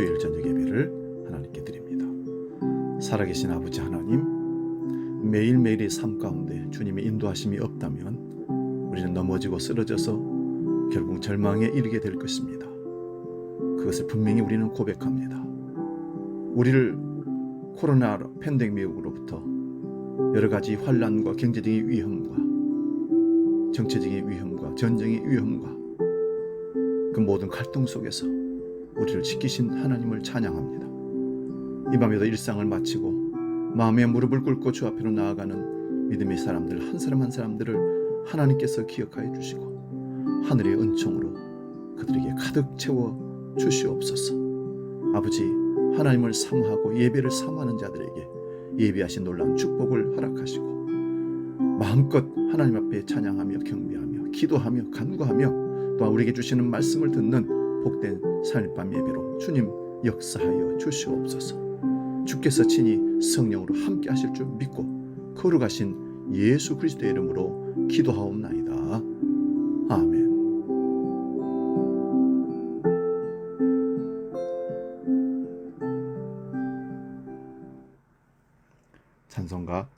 수요일 저녁 예배를 하나님께 드립니다. 살아계신 아버지 하나님, 매일매일의 삶 가운데 주님의 인도하심이 없다면 우리는 넘어지고 쓰러져서 결국 절망에 이르게 될 것입니다. 그것을 분명히 우리는 고백합니다. 우리를 코로나 팬데믹으로부터 여러 가지 환난과 경제적인 위험과 정치적인 위험과 전쟁의 위험과 그 모든 갈등 속에서 우리를 지키신 하나님을 찬양합니다. 이 밤에도 일상을 마치고 마음의 무릎을 꿇고 주 앞으로 나아가는 믿음의 사람들 한 사람 한 사람들을 하나님께서 기억하여 주시고 하늘의 은총으로 그들에게 가득 채워 주시옵소서. 아버지, 하나님을 사모하고 예배를 사모하는 자들에게 예비하신 놀라운 축복을 허락하시고 마음껏 하나님 앞에 찬양하며 경배하며 기도하며 간구하며 또한 우리에게 주시는 말씀을 듣는 복된 사일밤 예배로 주님 역사하여 주시옵소서. 주께서 친히 성령으로 함께 하실 줄 믿고 거룩하신 예수 그리스도의 이름으로 기도하옵나이다. 아멘. 찬송가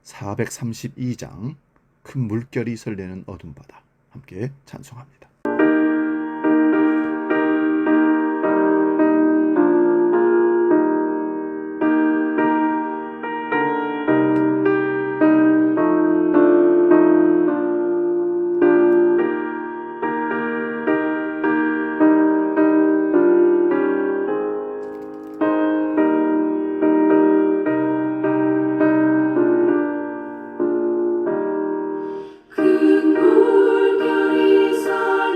432장 큰 물결이 설레는 어둠 바다 함께 찬송합니다. 큰 물결이 서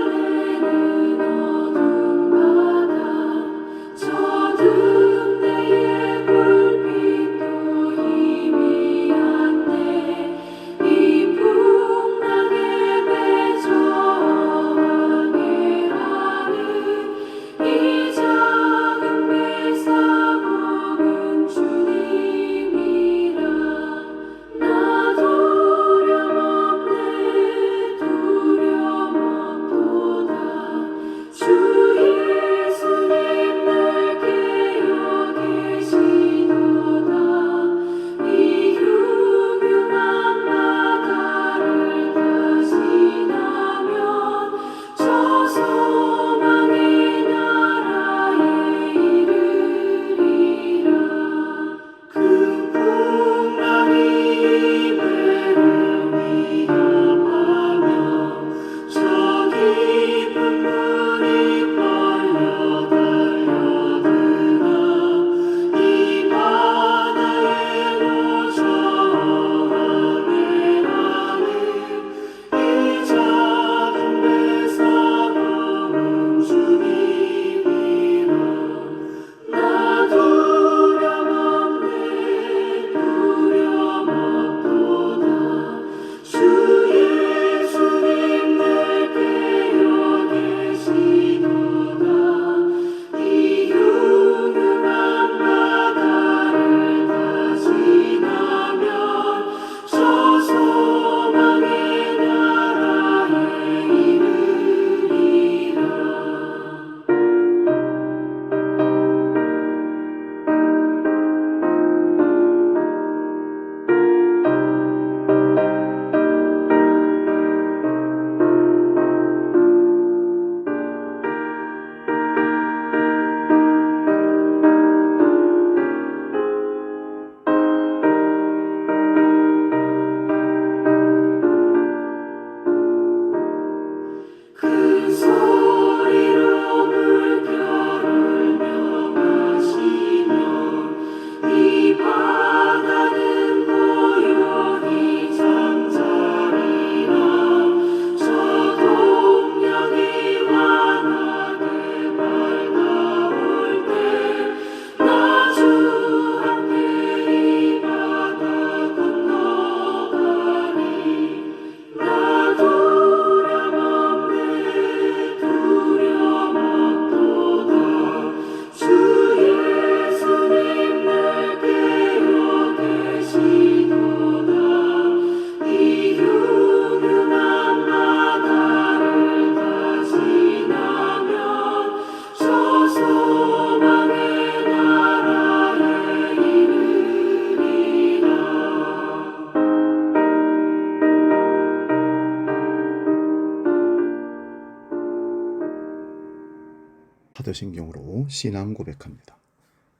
사도신경으로 신앙 고백합니다.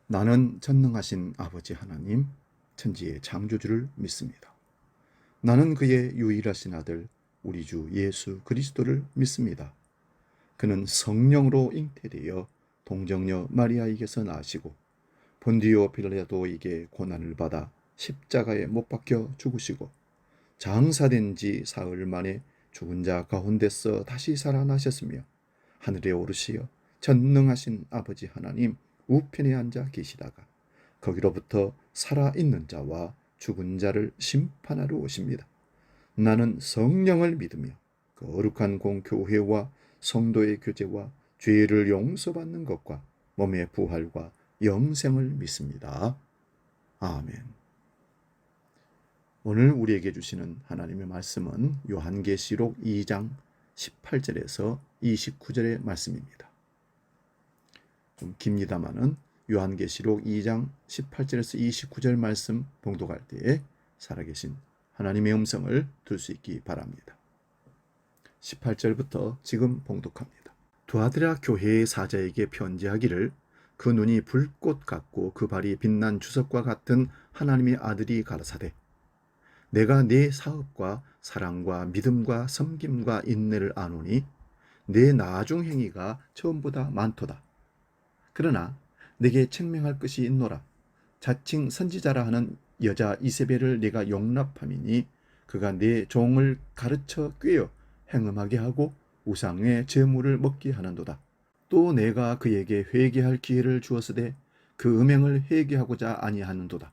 나는 전능하신 아버지 하나님, 천지의 창조주를 믿습니다. 나는 그의 유일하신 아들 우리 주 예수 그리스도를 믿습니다. 그는 성령으로 잉태되어 동정녀 마리아에게서 나시고 본디오 빌라도에게 고난을 받아 십자가에 못 박혀 죽으시고 장사된 지 사흘 만에 죽은 자 가운데서 다시 살아나셨으며 하늘에 오르시어 전능하신 아버지 하나님 우편에 앉아 계시다가 거기로부터 살아있는 자와 죽은 자를 심판하러 오십니다. 나는 성령을 믿으며 거룩한 공교회와 성도의 교제와 죄를 용서받는 것과 몸의 부활과 영생을 믿습니다. 아멘. 오늘 우리에게 주시는 하나님의 말씀은 요한계시록 2장 18절에서 29절의 말씀입니다. 좀 깁니다마는 요한계시록 2장 18절에서 29절 말씀 봉독할 때에 살아계신 하나님의 음성을 들을 수 있기 바랍니다. 18절부터 지금 봉독합니다. 두아드라 교회의 사자에게 편지하기를 그 눈이 불꽃 같고 그 발이 빛난 주석과 같은 하나님의 아들이 가라사대 내가 네 사업과 사랑과 믿음과 섬김과 인내를 아노니 네 나중 행위가 처음보다 많도다. 그러나 내게 책명할 것이 있노라. 자칭 선지자라 하는 여자 이세벨을 내가 용납함이니 그가 네 종을 가르쳐 꾀어 행음하게 하고 우상의 제물을 먹게 하는도다. 또 내가 그에게 회개할 기회를 주었으되 그 음행을 회개하고자 아니하는도다.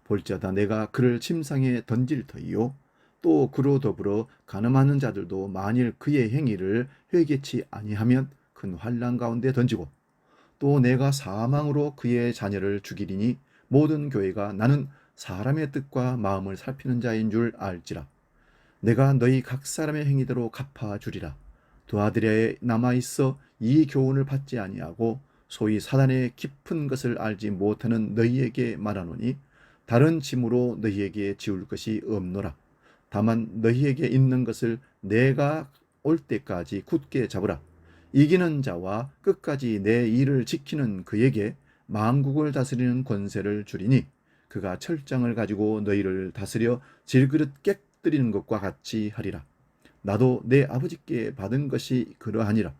볼지어다 내가 그를 침상에 던질 터이요 또 그로 더불어 간음하는 자들도 만일 그의 행위를 회개치 아니하면 큰 환난 가운데 던지고 또 내가 사망으로 그의 자녀를 죽이리니 모든 교회가 나는 사람의 뜻과 마음을 살피는 자인 줄 알지라. 내가 너희 각 사람의 행위대로 갚아주리라. 두아드랴에 남아있어 이 교훈을 받지 아니하고 소위 사단의 깊은 것을 알지 못하는 너희에게 말하노니 다른 짐으로 너희에게 지울 것이 없노라. 다만 너희에게 있는 것을 내가 올 때까지 굳게 잡으라. 이기는 자와 끝까지 내 일을 지키는 그에게 만국을 다스리는 권세를 주리니 그가 철장을 가지고 너희를 다스려 질그릇 깨뜨리는 것과 같이 하리라. 나도 내 아버지께 받은 것이 그러하니라.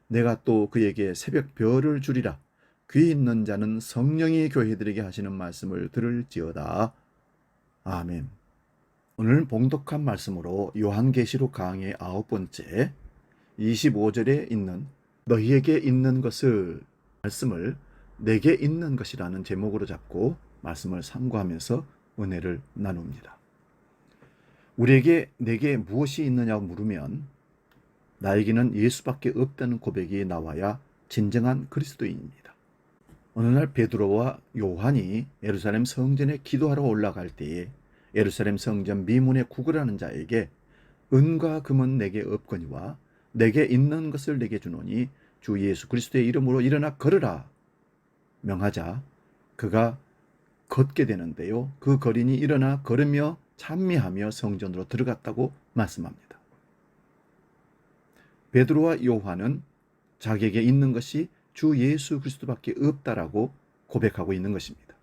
내가 또 그에게 새벽 별을 주리라. 귀 있는 자는 성령이 교회들에게 하시는 말씀을 들을지어다. 아멘. 오늘 봉독한 말씀으로 요한계시록 강의 9번째 25절에 있는 너희에게 있는 것을 말씀을 내게 있는 것이라는 제목으로 잡고 말씀을 상고하면서 은혜를 나눕니다. 우리에게 내게 무엇이 있느냐고 물으면 나에게는 예수밖에 없다는 고백이 나와야 진정한 그리스도인입니다. 어느 날 베드로와 요한이 예루살렘 성전에 기도하러 올라갈 때에 예루살렘 성전 미문에 구걸하는 자에게 은과 금은 내게 없거니와 내게 있는 것을 내게 주노니 주 예수 그리스도의 이름으로 일어나 걸으라 명하자 그가 걷게 되는데요. 그 거린이 일어나 걸으며 찬미하며 성전으로 들어갔다고 말씀합니다. 베드로와 요한은 자기에게 있는 것이 주 예수 그리스도밖에 없다라고 고백하고 있는 것입니다.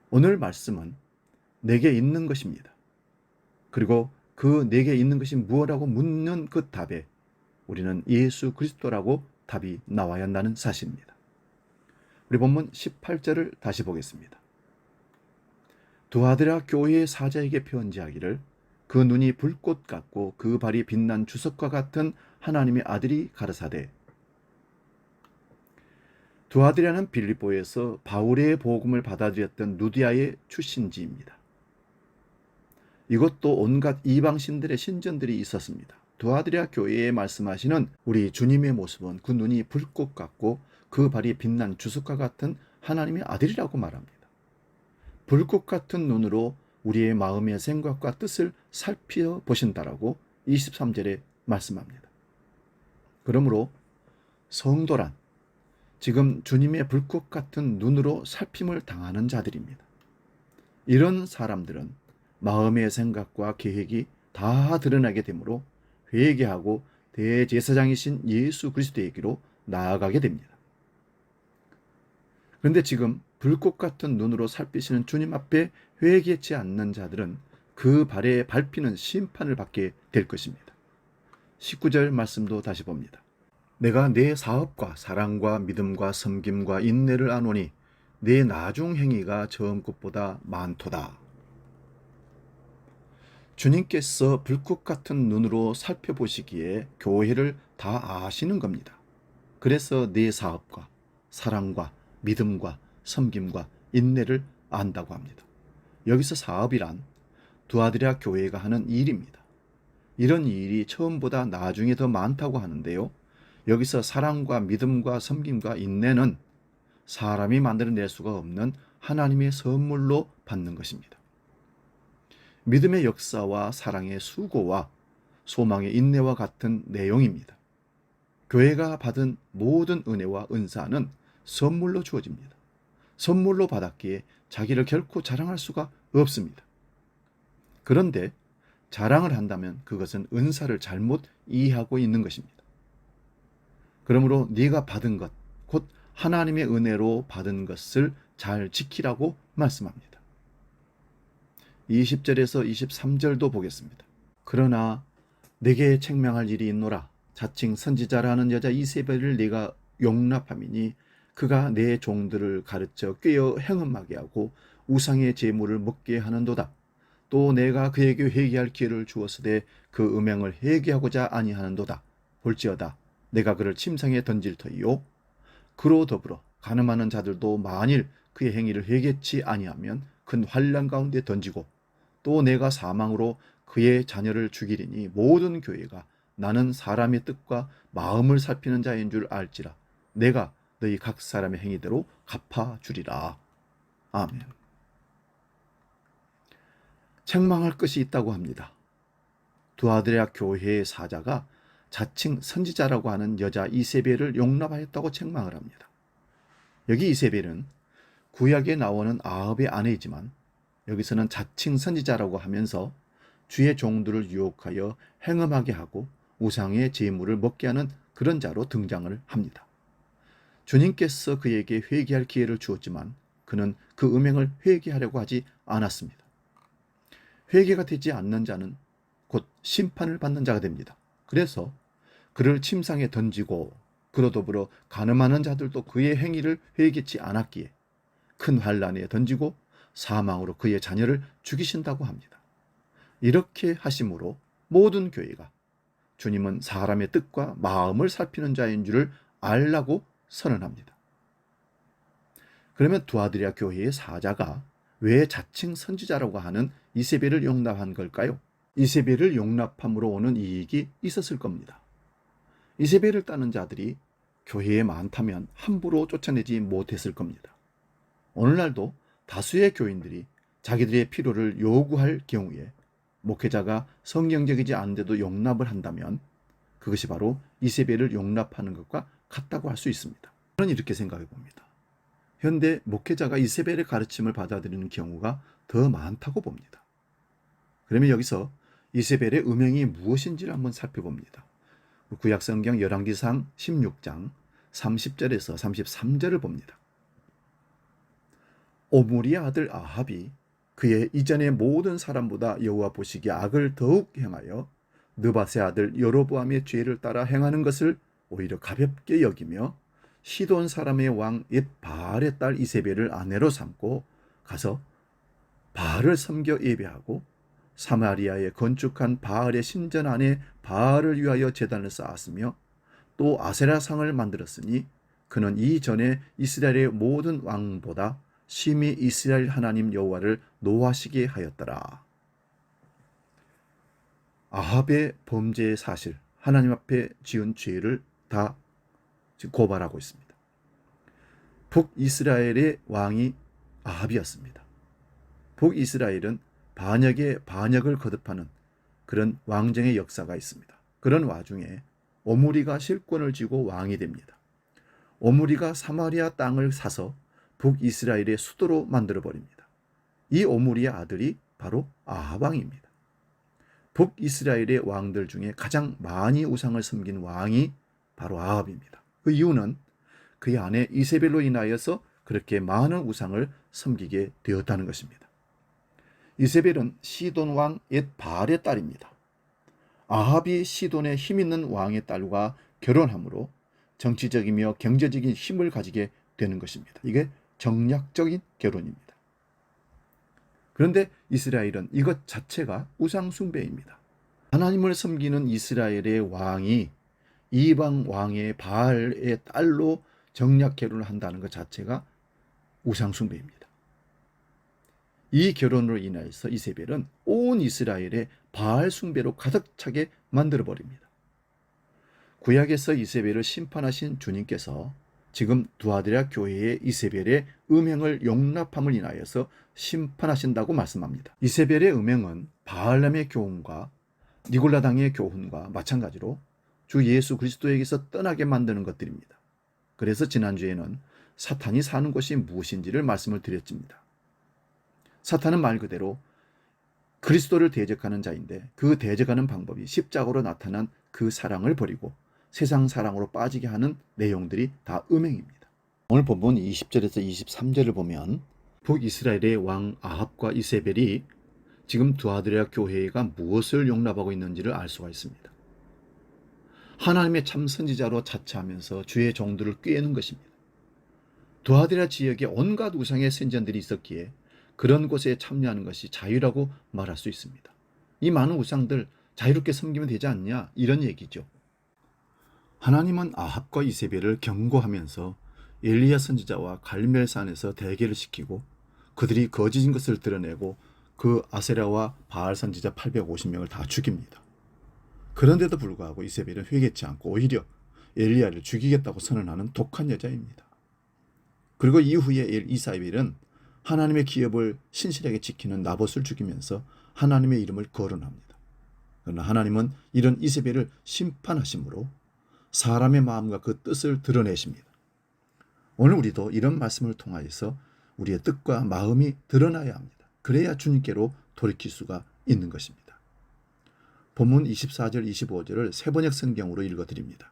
오늘 말씀은 내게 있는 것입니다. 그리고 그 내게 있는 것이 무엇이라고 묻는 그 답에 우리는 예수 그리스도라고 답이 나와야 한다는 사실입니다. 우리 본문 18절을 다시 보겠습니다. 두아드라 교회의 사자에게 편지하기를 그 눈이 불꽃 같고 그 발이 빛난 주석과 같은 하나님의 아들이 가르사대. 두아드랴는 빌립보에서 바울의 복음을 받아들였던 누디아의 출신지입니다. 이것도 온갖 이방신들의 신전들이 있었습니다. 두아드랴 교회에 말씀하시는 우리 주님의 모습은 그 눈이 불꽃 같고 그 발이 빛난 주석과 같은 하나님의 아들이라고 말합니다. 불꽃 같은 눈으로 우리의 마음의 생각과 뜻을 살펴보신다라고 23절에 말씀합니다. 그러므로 성도란 지금 주님의 불꽃 같은 눈으로 살핌을 당하는 자들입니다. 이런 사람들은 마음의 생각과 계획이 다 드러나게 되므로 회개하고 대제사장이신 예수 그리스도에게로 나아가게 됩니다. 그런데 지금 불꽃 같은 눈으로 살피시는 주님 앞에 회개치 않는 자들은 그 발에 밟히는 심판을 받게 될 것입니다. 19절 말씀도 다시 봅니다. 내가 내 사업과 사랑과 믿음과 섬김과 인내를 아노니 내 나중 행위가 처음 것보다 많도다. 주님께서 불꽃 같은 눈으로 살펴보시기에 교회를 다 아시는 겁니다. 그래서 내 사업과 사랑과 믿음과 섬김과 인내를 안다고 합니다. 여기서 사업이란 두아드랴 교회가 하는 일입니다. 이런 일이 처음보다 나중에 더 많다고 하는데요. 여기서 사랑과 믿음과 섬김과 인내는 사람이 만들어낼 수가 없는 하나님의 선물로 받는 것입니다. 믿음의 역사와 사랑의 수고와 소망의 인내와 같은 내용입니다. 교회가 받은 모든 은혜와 은사는 선물로 주어집니다. 선물로 받았기에 자기를 결코 자랑할 수가 없습니다. 그런데 자랑을 한다면 그것은 은사를 잘못 이해하고 있는 것입니다. 그러므로 네가 받은 것, 곧 하나님의 은혜로 받은 것을 잘 지키라고 말씀합니다. 20절에서 23절도 보겠습니다. 그러나 내게 책망할 일이 있노라. 자칭 선지자라는 여자 이세벨을 네가 용납함이니 그가 내 종들을 가르쳐 꾀어 행음하게 하고 우상의 제물을 먹게 하는도다. 또 내가 그에게 회개할 기회를 주었으되 그 음행을 회개하고자 아니하는도다. 볼지어다 내가 그를 침상에 던질 터이요 그로 더불어 가늠하는 자들도 만일 그의 행위를 회개치 아니하면 큰 환난 가운데 던지고 또 내가 사망으로 그의 자녀를 죽이리니 모든 교회가 나는 사람의 뜻과 마음을 살피는 자인 줄 알지라. 내가 너희 각 사람의 행위대로 갚아주리라. 아멘. 책망할 것이 있다고 합니다. 두아드랴 교회의 사자가 자칭 선지자라고 하는 여자 이세벨을 용납하였다고 책망을 합니다. 여기 이세벨은 구약에 나오는 아합의 아내이지만 여기서는 자칭 선지자라고 하면서 주의 종들을 유혹하여 행음하게 하고 우상의 제물을 먹게 하는 그런 자로 등장을 합니다. 주님께서 그에게 회개할 기회를 주었지만 그는 그 음행을 회개하려고 하지 않았습니다. 회개가 되지 않는 자는 곧 심판을 받는 자가 됩니다. 그래서 그를 침상에 던지고 그로 더불어 간음하는 자들도 그의 행위를 회개치 않았기에 큰 환난에 던지고 사망으로 그의 자녀를 죽이신다고 합니다. 이렇게 하심으로 모든 교회가 주님은 사람의 뜻과 마음을 살피는 자인 줄을 알라고 선언합니다. 그러면 두아드랴 교회의 사자가 왜 자칭 선지자라고 하는 이세벨을 용납한 걸까요? 이세벨을 용납함으로 오는 이익이 있었을 겁니다. 이세벨을 따는 자들이 교회에 많다면 함부로 쫓아내지 못했을 겁니다. 오늘날도 다수의 교인들이 자기들의 필요를 요구할 경우에 목회자가 성경적이지 않은데도 용납을 한다면 그것이 바로 이세벨을 용납하는 것과 같다고 할 수 있습니다. 저는 이렇게 생각해 봅니다. 현대 목회자가 이세벨의 가르침을 받아들이는 경우가 더 많다고 봅니다. 그러면 여기서 이세벨의 음행이 무엇인지를 한번 살펴봅니다. 구약성경 열왕기상 16장 30절에서 33절을 봅니다. 오므리의 아들 아합이 그의 이전의 모든 사람보다 여호와 보시기에 악을 더욱 행하여 느밧의 아들 여로보암의 죄를 따라 행하는 것을 오히려 가볍게 여기며 시돈 사람의 왕 옛 바알의 딸 이세벨을 아내로 삼고 가서 바알을 섬겨 예배하고 사마리아에 건축한 바알의 신전 안에 바알을 위하여 제단을 쌓았으며 또 아세라상을 만들었으니 그는 이전에 이스라엘의 모든 왕보다 심히 이스라엘 하나님 여호와를 노하시게 하였더라. 아합의 범죄의 사실, 하나님 앞에 지은 죄를 다 고발하고 있습니다. 북이스라엘의 왕이 아합이었습니다. 북이스라엘은 반역에 반역을 거듭하는 그런 왕정의 역사가 있습니다. 그런 와중에 오므리가 실권을 쥐고 왕이 됩니다. 오므리가 사마리아 땅을 사서 북이스라엘의 수도로 만들어버립니다. 이 오므리의 아들이 바로 아합 왕입니다. 북이스라엘의 왕들 중에 가장 많이 우상을 섬긴 왕이 바로 아합입니다. 그 이유는 그의 아내 이세벨로 인하여서 그렇게 많은 우상을 섬기게 되었다는 것입니다. 이세벨은 시돈 왕 옛 바알의 딸입니다. 아합이 시돈의 힘있는 왕의 딸과 결혼함으로 정치적이며 경제적인 힘을 가지게 되는 것입니다. 이게 정략적인 결혼입니다. 그런데 이스라엘은 이것 자체가 우상 숭배입니다. 하나님을 섬기는 이스라엘의 왕이 이방 왕의 바알의 딸로 정략 결혼을 한다는 것 자체가 우상 숭배입니다. 이 결혼으로 인하여서 이세벨은 온 이스라엘의 바알 숭배로 가득 차게 만들어 버립니다. 구약에서 이세벨을 심판하신 주님께서 지금 두아드라 교회의 이세벨의 음행을 용납함을 인하여서 심판하신다고 말씀합니다. 이세벨의 음행은 바알람의 교훈과 니골라당의 교훈과 마찬가지로 주 예수 그리스도에게서 떠나게 만드는 것들입니다. 그래서 지난주에는 사탄이 사는 곳이 무엇인지를 말씀을 드렸습니다. 사탄은 말 그대로 그리스도를 대적하는 자인데 그 대적하는 방법이 십자가로 나타난 그 사랑을 버리고 세상 사랑으로 빠지게 하는 내용들이 다 음행입니다. 오늘 본문 20절에서 23절을 보면 북이스라엘의 왕 아합과 이세벨이 지금 두아드라 교회가 무엇을 용납하고 있는지를 알 수가 있습니다. 하나님의 참 선지자로 자처하면서 주의 종들을 꾀는 것입니다. 두아드라 지역에 온갖 우상의 선지자들이 있었기에 그런 곳에 참여하는 것이 자유라고 말할 수 있습니다. 이 많은 우상들 자유롭게 섬기면 되지 않냐 이런 얘기죠. 하나님은 아합과 이세벨을 경고하면서 엘리야 선지자와 갈멜산에서 대결을 시키고 그들이 거짓인 것을 드러내고 그 아세라와 바알 선지자 850명을 다 죽입니다. 그런데도 불구하고 이세벨은 회개치 않고 오히려 엘리야를 죽이겠다고 선언하는 독한 여자입니다. 그리고 이후에 이사벨은 하나님의 기업을 신실하게 지키는 나봇을 죽이면서 하나님의 이름을 거론합니다. 그러나 하나님은 이런 이세벨을 심판하심으로 사람의 마음과 그 뜻을 드러내십니다. 오늘 우리도 이런 말씀을 통하여서 우리의 뜻과 마음이 드러나야 합니다. 그래야 주님께로 돌이킬 수가 있는 것입니다. 본문 24절 25절을 세번역 성경으로 읽어드립니다.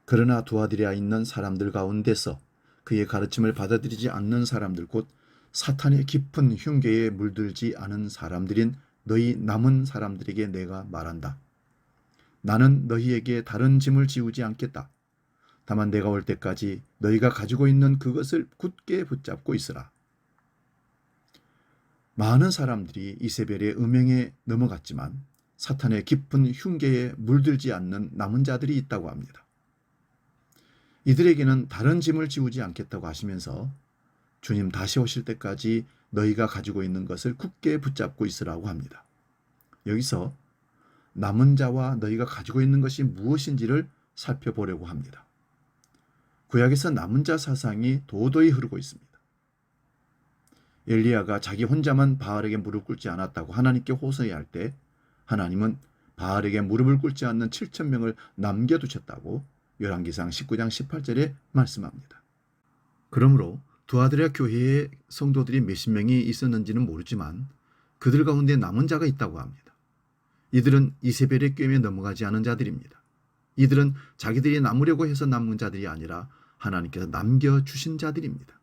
그러나 두아드리아 있는 사람들 가운데서 그의 가르침을 받아들이지 않는 사람들 곧 사탄의 깊은 흉계에 물들지 않은 사람들인 너희 남은 사람들에게 내가 말한다. 나는 너희에게 다른 짐을 지우지 않겠다. 다만 내가 올 때까지 너희가 가지고 있는 그것을 굳게 붙잡고 있으라. 많은 사람들이 이세벨의 음행에 넘어갔지만 사탄의 깊은 흉계에 물들지 않는 남은 자들이 있다고 합니다. 이들에게는 다른 짐을 지우지 않겠다고 하시면서 주님 다시 오실 때까지 너희가 가지고 있는 것을 굳게 붙잡고 있으라고 합니다. 여기서 남은 자와 너희가 가지고 있는 것이 무엇인지를 살펴보려고 합니다. 구약에서 남은 자 사상이 도도히 흐르고 있습니다. 엘리야가 자기 혼자만 바알에게 무릎 꿇지 않았다고 하나님께 호소해야 할 때 하나님은 바알에게 무릎을 꿇지 않는 7,000명을 남겨두셨다고 열왕기상 19장 18절에 말씀합니다. 그러므로 두아드라 교회의 성도들이 몇십 명이 있었는지는 모르지만 그들 가운데 남은 자가 있다고 합니다. 이들은 이세벨의 꾀에 넘어가지 않은 자들입니다. 이들은 자기들이 남으려고 해서 남은 자들이 아니라 하나님께서 남겨주신 자들입니다.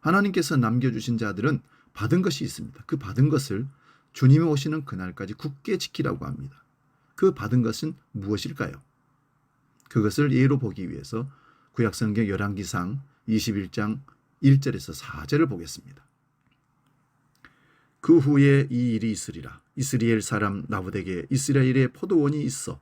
하나님께서 남겨주신 자들은 받은 것이 있습니다. 그 받은 것을 주님이 오시는 그날까지 굳게 지키라고 합니다. 그 받은 것은 무엇일까요? 그것을 예로 보기 위해서 구약성경 열왕기상 21장 1절에서 4절을 보겠습니다. 그 후에 이 일이 있으리라. 이스라엘 사람 나봇에게 이스라엘의 포도원이 있어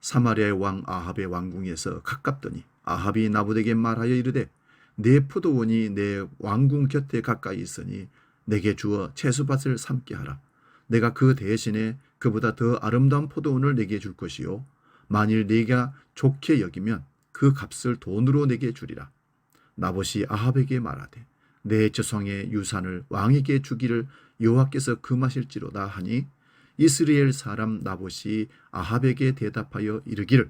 사마리아의 왕 아합의 왕궁에서 가깝더니 아합이 나봇에게 말하여 이르되 내 포도원이 내 왕궁 곁에 가까이 있으니 내게 주어 채소밭을 삼게 하라. 내가 그 대신에 그보다 더 아름다운 포도원을 내게 줄 것이요 만일 네가 좋게 여기면 그 값을 돈으로 내게 주리라. 나봇이 아합에게 말하되 내 저성의 유산을 왕에게 주기를 여호와께서 금하실지로다 하니 이스라엘 사람 나봇이 아합에게 대답하여 이르기를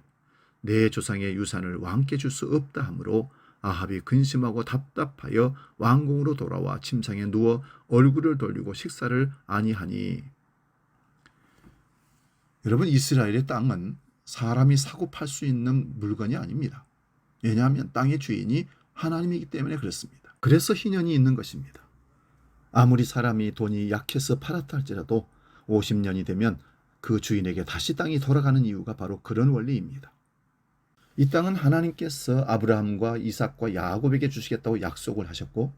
내 조상의 유산을 왕께 줄 수 없다 하므로 아합이 근심하고 답답하여 왕궁으로 돌아와 침상에 누워 얼굴을 돌리고 식사를 아니하니. 여러분, 이스라엘의 땅은 사람이 사고 팔 수 있는 물건이 아닙니다. 왜냐하면 땅의 주인이 하나님이기 때문에 그렇습니다. 그래서 희년이 있는 것입니다. 아무리 사람이 돈이 약해서 팔았다 할지라도 50년이 되면 그 주인에게 다시 땅이 돌아가는 이유가 바로 그런 원리입니다. 이 땅은 하나님께서 아브라함과 이삭과 야곱에게 주시겠다고 약속을 하셨고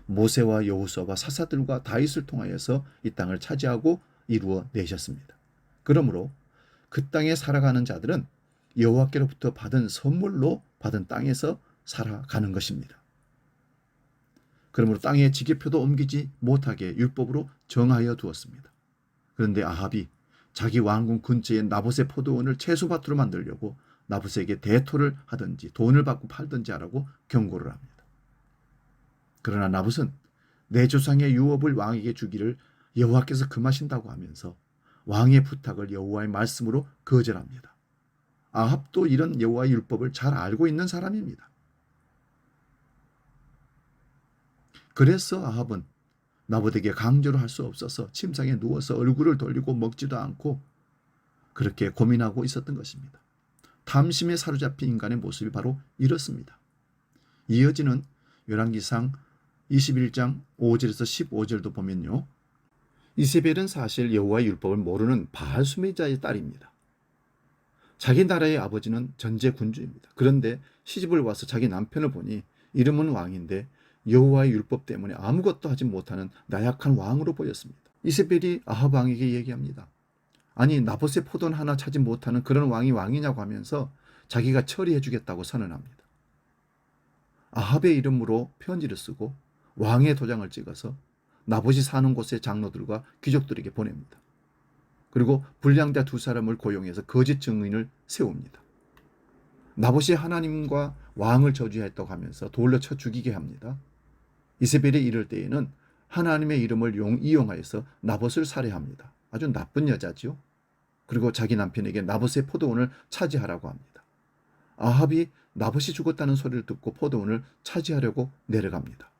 모세와 여호수아와 사사들과 다윗을 통하여서 이 땅을 차지하고 이루어 내셨습니다. 그러므로 그 땅에 살아가는 자들은 여호와께로부터 받은 선물로 받은 땅에서 살아가는 것입니다. 그러므로 땅에 지게표도 옮기지 못하게 율법으로 정하여 두었습니다. 그런데 아합이 자기 왕궁 근처에 나봇의 포도원을 채소밭으로 만들려고 나봇에게 대토를 하든지 돈을 받고 팔든지 하라고 경고를 합니다. 그러나 나봇은 내 조상의 유업을 왕에게 주기를 여호와께서 금하신다고 하면서 왕의 부탁을 여호와의 말씀으로 거절합니다. 아합도 이런 여호와의 율법을 잘 알고 있는 사람입니다. 그래서 아합은 나봇에게 강조를 할 수 없어서 침상에 누워서 얼굴을 돌리고 먹지도 않고 그렇게 고민하고 있었던 것입니다. 탐심에 사로잡힌 인간의 모습이 바로 이렇습니다. 이어지는 열왕기상 21장 5절에서 15절도 보면요. 이세벨은 사실 여호와의 율법을 모르는 바알 수매자의 딸입니다. 자기 나라의 아버지는 전제 군주입니다. 그런데 시집을 와서 자기 남편을 보니 이름은 왕인데 여호와의 율법 때문에 아무것도 하지 못하는 나약한 왕으로 보였습니다. 이세벨이 아합 왕에게 얘기합니다. 아니 나봇의 포도원 하나 차지 못하는 그런 왕이 왕이냐고 하면서 자기가 처리해 주겠다고 선언합니다. 아합의 이름으로 편지를 쓰고 왕의 도장을 찍어서 나봇이 사는 곳의 장로들과 귀족들에게 보냅니다. 그리고 불량자 두 사람을 고용해서 거짓 증인을 세웁니다. 나봇이 하나님과 왕을 저주했다고 하면서 돌로 쳐 죽이게 합니다. 이세벨이 이럴 때에는 하나님의 이름을 이용하여서 나봇을 살해합니다. 아주 나쁜 여자지요. 그리고 자기 남편에게 나봇의 포도원을 차지하라고 합니다. 아합이 나봇이 죽었다는 소리를 듣고 포도원을 차지하려고 내려갑니다.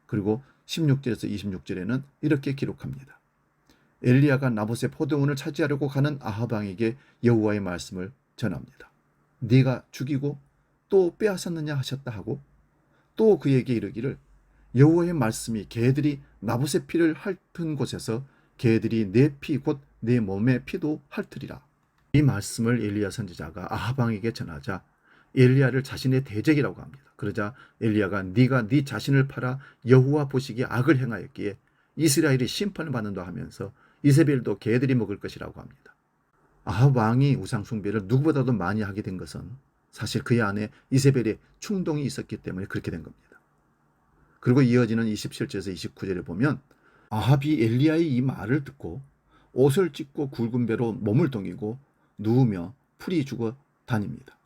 그리고 16절에서 26절에는 이렇게 기록합니다. 엘리야가 나봇의 포도원을 차지하려고 가는 아합 왕에게 여호와의 말씀을 전합니다. 네가 죽이고 또 빼앗았느냐 하셨다 하고 또 그에게 이르기를 여호와의 말씀이 개들이 나봇의 피를 핥은 곳에서 개들이 내 피 곧 내 몸의 피도 핥으리라. 이 말씀을 엘리야 선지자가 아합 왕에게 전하자 엘리야를 자신의 대적이라고 합니다. 그러자 엘리야가 네가 네 자신을 팔아 여호와 보시기에 악을 행하였기에 이스라엘이 심판을 받는다 하면서 이세벨도 개들이 먹을 것이라고 합니다. 아합 왕이 우상 숭배를 누구보다도 많이 하게 된 것은 사실 그의 아내 이세벨의 충동이 있었기 때문에 그렇게 된 겁니다. 그리고 이어지는 27절에서 29절에 보면 아합이 엘리야의 이 말을 듣고 옷을 찢고 굵은 배로 몸을 동이고 누우며 풀이 죽어 다닙니다.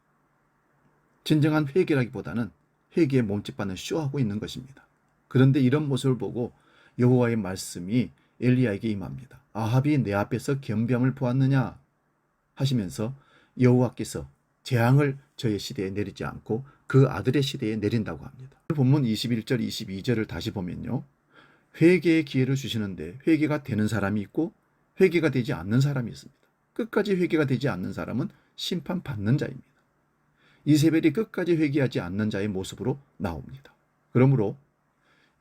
진정한 회개라기보다는 회개에 몸짓받는 쇼하고 있는 것입니다. 그런데 이런 모습을 보고 여호와의 말씀이 엘리야에게 임합니다. 아합이 내 앞에서 겸비함을 보았느냐 하시면서 여호와께서 재앙을 저의 시대에 내리지 않고 그 아들의 시대에 내린다고 합니다. 본문 21절 22절을 다시 보면요. 회개의 기회를 주시는데 회개가 되는 사람이 있고 회개가 되지 않는 사람이 있습니다. 끝까지 회개가 되지 않는 사람은 심판받는 자입니다. 이세벨이 끝까지 회개하지 않는 자의 모습으로 나옵니다. 그러므로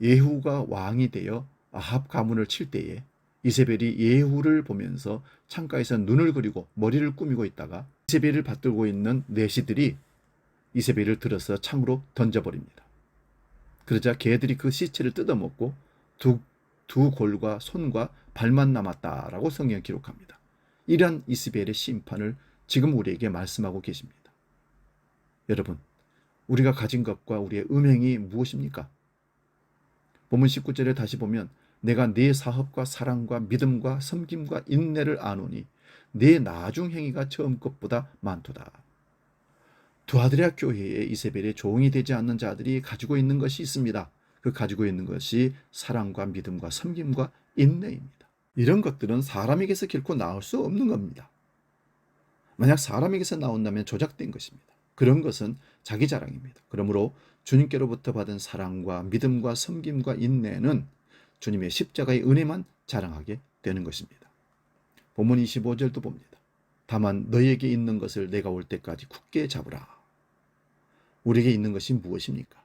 예후가 왕이 되어 아합 가문을 칠 때에 이세벨이 예후를 보면서 창가에서 눈을 그리고 머리를 꾸미고 있다가 이세벨을 받들고 있는 내시들이 이세벨을 들어서 창으로 던져버립니다. 그러자 개들이 그 시체를 뜯어먹고 두 골과 손과 발만 남았다라고 성경에 기록합니다. 이러한 이세벨의 심판을 지금 우리에게 말씀하고 계십니다. 여러분, 우리가 가진 것과 우리의 음행이 무엇입니까? 본문 19절에 다시 보면 내가 네 사업과 사랑과 믿음과 섬김과 인내를 아노니 네 나중 행위가 처음 것보다 많도다. 두아드랴 교회에 이세벨의 종이 되지 않는 자들이 가지고 있는 것이 있습니다. 그 가지고 있는 것이 사랑과 믿음과 섬김과 인내입니다. 이런 것들은 사람에게서 결코 나올 수 없는 겁니다. 만약 사람에게서 나온다면 조작된 것입니다. 그런 것은 자기 자랑입니다. 그러므로 주님께로부터 받은 사랑과 믿음과 섬김과 인내는 주님의 십자가의 은혜만 자랑하게 되는 것입니다. 본문 25절도 봅니다. 다만 너희에게 있는 것을 내가 올 때까지 굳게 잡으라. 우리에게 있는 것이 무엇입니까?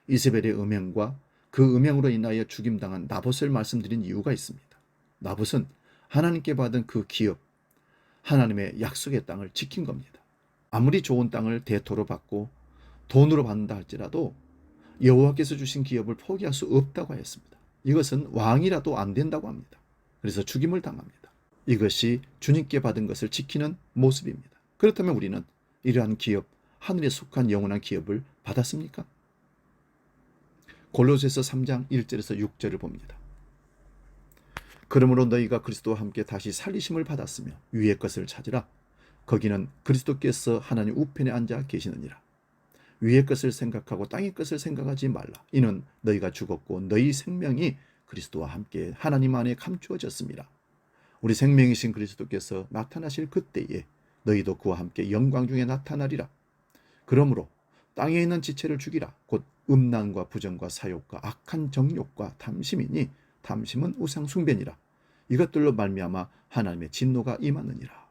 이세벨의 음행과 그 음행으로 인하여 죽임당한 나봇을 말씀드린 이유가 있습니다. 나봇은 하나님께 받은 그 기업, 하나님의 약속의 땅을 지킨 겁니다. 아무리 좋은 땅을 대토로 받고 돈으로 받는다 할지라도 여호와께서 주신 기업을 포기할 수 없다고 하였습니다. 이것은 왕이라도 안 된다고 합니다. 그래서 죽임을 당합니다. 이것이 주님께 받은 것을 지키는 모습입니다. 그렇다면 우리는 이러한 기업, 하늘에 속한 영원한 기업을 받았습니까? 골로새서 3장 1절에서 6절을 봅니다. 그러므로 너희가 그리스도와 함께 다시 살리심을 받았으며 위의 것을 찾으라. 거기는 그리스도께서 하나님 우편에 앉아 계시느니라. 위의 것을 생각하고 땅의 것을 생각하지 말라. 이는 너희가 죽었고 너희 생명이 그리스도와 함께 하나님 안에 감추어졌습니다. 우리 생명이신 그리스도께서 나타나실 그때에 너희도 그와 함께 영광 중에 나타나리라. 그러므로 땅에 있는 지체를 죽이라. 곧 음란과 부정과 사욕과 악한 정욕과 탐심이니 탐심은 우상 숭배니라. 이것들로 말미암아 하나님의 진노가 임하느니라.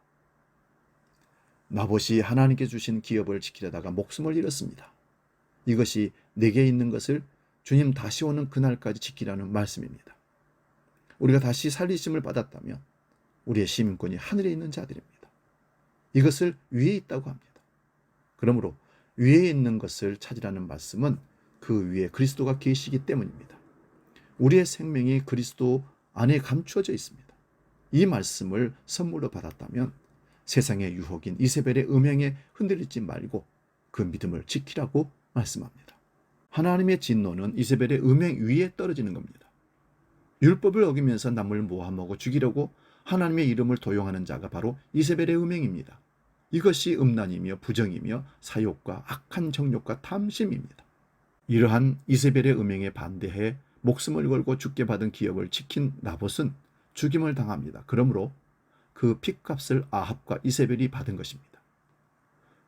나봇이 하나님께 주신 기업을 지키려다가 목숨을 잃었습니다. 이것이 내게 있는 것을 주님 다시 오는 그날까지 지키라는 말씀입니다. 우리가 다시 살리심을 받았다면 우리의 시민권이 하늘에 있는 자들입니다. 이것을 위에 있다고 합니다. 그러므로 위에 있는 것을 찾으라는 말씀은 그 위에 그리스도가 계시기 때문입니다. 우리의 생명이 그리스도 안에 감추어져 있습니다. 이 말씀을 선물로 받았다면 세상의 유혹인 이세벨의 음행에 흔들리지 말고 그 믿음을 지키라고 말씀합니다. 하나님의 진노는 이세벨의 음행 위에 떨어지는 겁니다. 율법을 어기면서 남을 모함하고 죽이려고 하나님의 이름을 도용하는 자가 바로 이세벨의 음행입니다. 이것이 음란이며 부정이며 사욕과 악한 정욕과 탐심입니다. 이러한 이세벨의 음행에 반대해 목숨을 걸고 죽게 받은 기업을 지킨 나봇은 죽임을 당합니다. 그러므로 그 핏값을 아합과 이세벨이 받은 것입니다.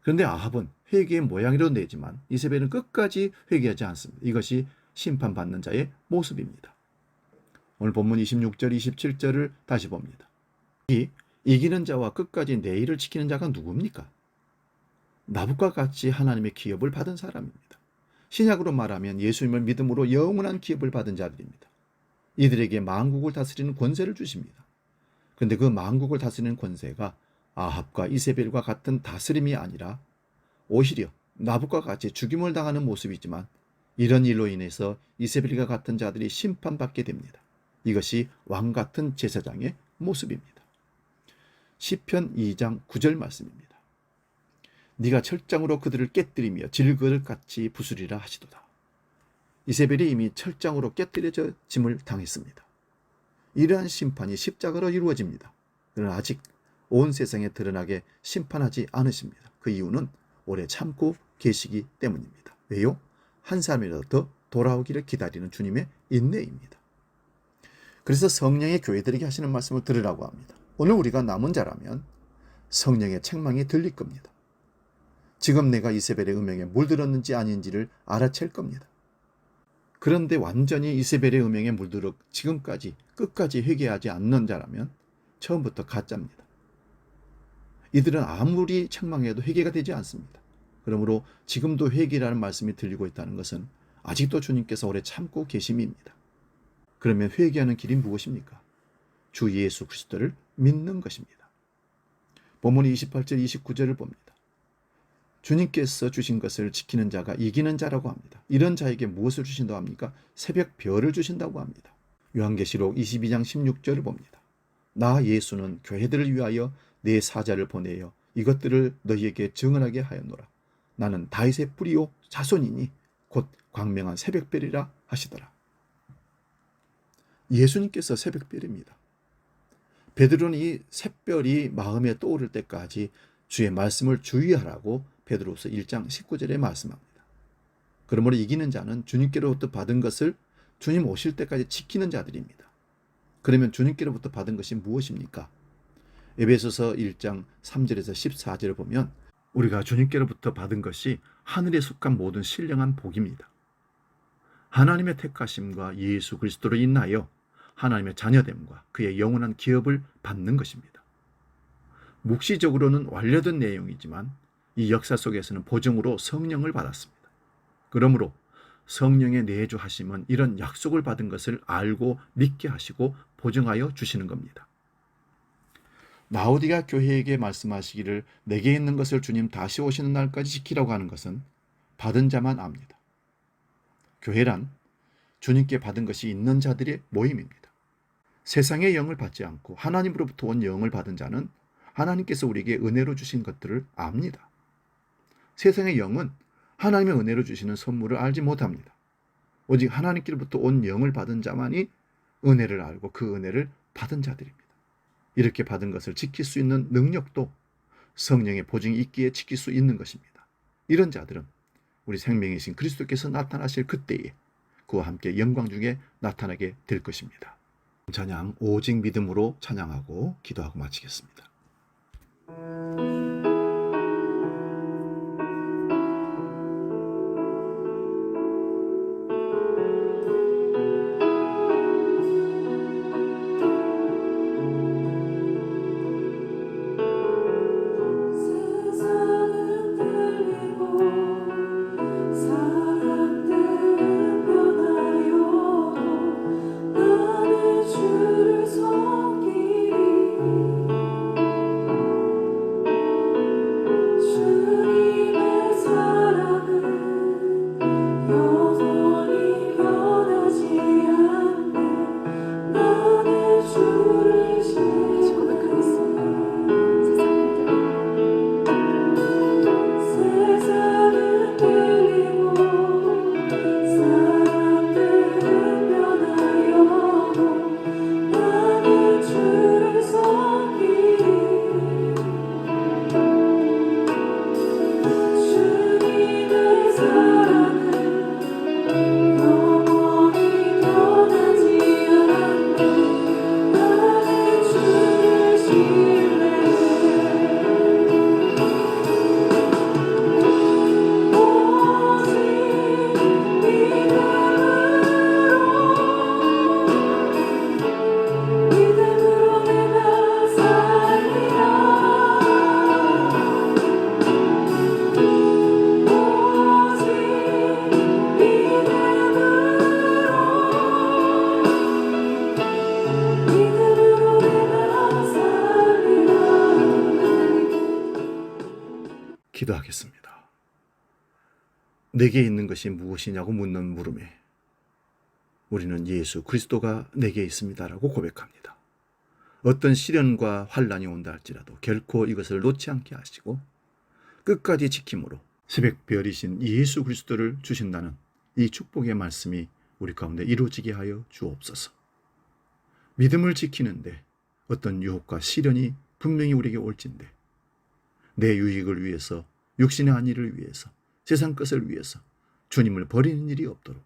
그런데 아합은 회개의 모양이로 내지만 이세벨은 끝까지 회개하지 않습니다. 이것이 심판받는 자의 모습입니다. 오늘 본문 26절, 27절을 다시 봅니다. 이기는 자와 끝까지 내 일을 지키는 자가 누굽니까? 나봇과 같이 하나님의 기업을 받은 사람입니다. 신약으로 말하면 예수님을 믿음으로 영원한 기업을 받은 자들입니다. 이들에게 만국을 다스리는 권세를 주십니다. 그런데 그 만국을 다스리는 권세가 아합과 이세벨과 같은 다스림이 아니라 오히려 나봇과 같이 죽임을 당하는 모습이지만 이런 일로 인해서 이세벨과 같은 자들이 심판받게 됩니다. 이것이 왕 같은 제사장의 모습입니다. 시편 2장 9절 말씀입니다. 네가 철장으로 그들을 깨뜨리며 질그릇같이 부수리라 하시도다. 이세벨이 이미 철장으로 깨뜨려져 짐을 당했습니다. 이러한 심판이 십자가로 이루어집니다. 그러나 아직 온 세상에 드러나게 심판하지 않으십니다. 그 이유는 오래 참고 계시기 때문입니다. 왜요? 한 사람이라도 더 돌아오기를 기다리는 주님의 인내입니다. 그래서 성령의 교회들에게 하시는 말씀을 들으라고 합니다. 오늘 우리가 남은 자라면 성령의 책망이 들릴 겁니다. 지금 내가 이세벨의 음행에 물들었는지 아닌지를 알아챌 겁니다. 그런데 완전히 이세벨의 음행에 물들어 지금까지 끝까지 회개하지 않는 자라면 처음부터 가짜입니다. 이들은 아무리 책망해도 회개가 되지 않습니다. 그러므로 지금도 회개라는 말씀이 들리고 있다는 것은 아직도 주님께서 오래 참고 계심입니다. 그러면 회개하는 길이 무엇입니까? 주 예수 그리스도를 믿는 것입니다. 본문 28절 29절을 봅니다. 주님께서 주신 것을 지키는 자가 이기는 자라고 합니다. 이런 자에게 무엇을 주신다고 합니까? 새벽 별을 주신다고 합니다. 요한계시록 22장 16절을 봅니다. 나 예수는 교회들을 위하여 내 사자를 보내어 이것들을 너희에게 증언하게 하였노라. 나는 다윗의 뿌리요 자손이니 곧 광명한 새벽별이라 하시더라. 예수님께서 새벽별입니다. 베드로는 이 샛별이 마음에 떠오를 때까지 주의 말씀을 주의하라고 베드로후서 1장 19절에 말씀합니다. 그러므로 이기는 자는 주님께로부터 받은 것을 주님 오실 때까지 지키는 자들입니다. 그러면 주님께로부터 받은 것이 무엇입니까? 에베소서 1장 3절에서 14절을 보면 우리가 주님께로부터 받은 것이 하늘에 속한 모든 신령한 복입니다. 하나님의 택하심과 예수 그리스도로 인하여 하나님의 자녀됨과 그의 영원한 기업을 받는 것입니다. 묵시적으로는 완료된 내용이지만 이 역사 속에서는 보증으로 성령을 받았습니다. 그러므로 성령의 내주하심은 이런 약속을 받은 것을 알고 믿게 하시고 보증하여 주시는 겁니다. 라오디가 교회에게 말씀하시기를 내게 있는 것을 주님 다시 오시는 날까지 지키라고 하는 것은 받은 자만 압니다. 교회란 주님께 받은 것이 있는 자들의 모임입니다. 세상의 영을 받지 않고 하나님으로부터 온 영을 받은 자는 하나님께서 우리에게 은혜로 주신 것들을 압니다. 세상의 영은 하나님의 은혜로 주시는 선물을 알지 못합니다. 오직 하나님께로부터 온 영을 받은 자만이 은혜를 알고 그 은혜를 받은 자들입니다. 이렇게 받은 것을 지킬 수 있는 능력도 성령의 보증이 있기에 지킬 수 있는 것입니다. 이런 자들은 우리 생명이신 그리스도께서 나타나실 그때에 그와 함께 영광 중에 나타나게 될 것입니다. 찬양 오직 믿음으로 찬양하고 기도하고 마치겠습니다. 기도하겠습니다. 내게 있는 것이 무엇이냐고 묻는 물음에 우리는 예수 그리스도가 내게 있습니다라고 고백합니다. 어떤 시련과 환란이 온다 할지라도 결코 이것을 놓지 않게 하시고 끝까지 지킴으로 새벽별이신 예수 그리스도를 주신다는 이 축복의 말씀이 우리 가운데 이루어지게 하여 주옵소서. 믿음을 지키는데 어떤 유혹과 시련이 분명히 우리에게 올진데 내 유익을 위해서 육신의 안위를 위해서 세상 것을 위해서 주님을 버리는 일이 없도록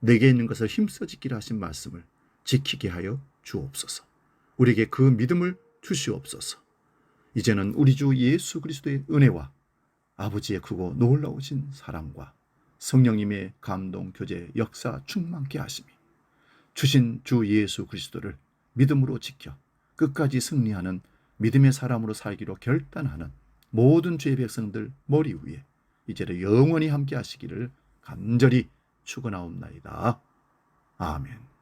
내게 있는 것을 힘써 지키라 하신 말씀을 지키게 하여 주옵소서. 우리에게 그 믿음을 주시옵소서. 이제는 우리 주 예수 그리스도의 은혜와 아버지의 크고 놀라우신 사랑과 성령님의 감동, 교제, 역사 충만케 하심이 주신 주 예수 그리스도를 믿음으로 지켜 끝까지 승리하는 믿음의 사람으로 살기로 결단하는 모든 주의 백성들 머리 위에 이제는 영원히 함께 하시기를 간절히 축원하옵나이다. 아멘.